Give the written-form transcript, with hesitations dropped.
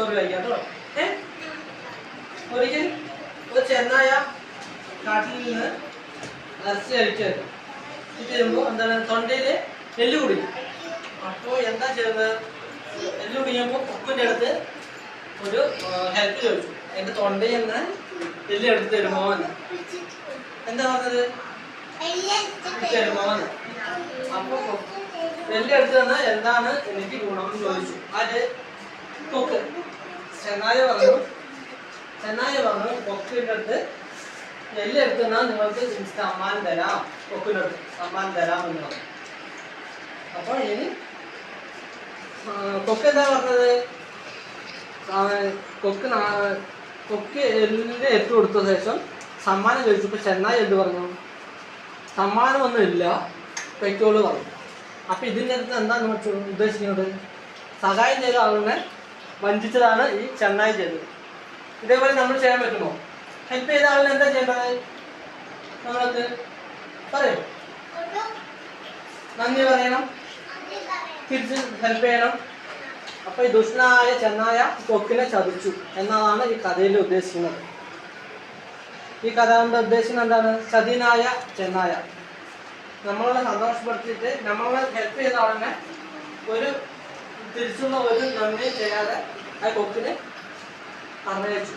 Story വായിക്കാം കേട്ടോ. ഒരിക്കൽ ഒരു ചെന്നായ കാട്ടിൽ നിന്ന് ഇറച്ചി കഴിക്കരുത്. ഇത് വരുമ്പോൾ എന്താണ് തൊണ്ടയിൽ എല്ല് കുടുങ്ങി. അപ്പോൾ എന്താ ചെയ്യുന്നത്? എല്ല് കുടുങ്ങിയപ്പോൾ കൊക്കിൻ്റെ അടുത്ത് ഒരു ഹെൽപ്പ് ചോദിച്ചു. എൻ്റെ തൊണ്ടയിൽ നിന്ന് എല്ല് എടുത്ത് തരുമോ എന്ന്. എന്താ പറഞ്ഞത്? തരുമോ എന്ന്. അപ്പോൾ എല്ല് എടുത്ത് തന്നാൽ എന്താണ് എനിക്ക് ഗുണം എന്ന് ചോദിച്ചു. അത് കൊക്ക്. ചെന്നായ പറഞ്ഞു കൊക്കിൻ്റെ അടുത്ത് എല്ല് എടുത്ത് തന്നാൽ നിങ്ങൾക്ക് സമ്മാനം തരാം, കൊക്കിൻ്റെ അടുത്ത് സമ്മാനം തരാം എന്ന് പറഞ്ഞു. അപ്പോൾ ഇനി കൊക്ക് എന്താ പറഞ്ഞത്? കൊക്ക് എല്ലിൻ്റെ എത്ത് കൊടുത്ത ശേഷം സമ്മാനം ചോദിച്ചപ്പോൾ ചെന്നായി എന്ത് പറഞ്ഞു? സമ്മാനമൊന്നും ഇല്ല, പെറ്റോള് പറഞ്ഞു. അപ്പം ഇതിൻ്റെ അടുത്ത് എന്താണ് നമ്മൾ ഉദ്ദേശിക്കുന്നത്? സഹായം ചെയ്ത ആളിനെ വഞ്ചിച്ചതാണ് ഈ ചെന്നായി ചെയ്തത്. ഇതേപോലെ നമ്മൾ ചെയ്യാൻ പറ്റുമോ? ഹെൽപ്പ് ചെയ്ത ആളിന് എന്താ ചെയ്യേണ്ടത്? നമ്മളത് പറയും, നന്ദി പറയണം, തിരിച്ച് ഹെൽപ്പ് ചെയ്യണം. അപ്പൊ ഈ ദുഷ്ടനായ ചെന്നായ കൊക്കിനെ ചതിച്ചു എന്നതാണ് ഈ കഥയിൽ ഉദ്ദേശിക്കുന്നത്. ഈ കഥ കൊണ്ട് ഉദ്ദേശിക്കുന്നത് എന്താണ്? ചതിനായ ചെന്നായ നമ്മളെ സന്തോഷപ്പെടുത്തിയിട്ട് നമ്മളെ ഹെൽപ്പ് ചെയ്ത ആളിനെ ഒരു തിരിച്ചുള്ള ഒരു നന്ദി ചെയ്യാതെ ആ കൊക്കിനെ അറിയിച്ചു.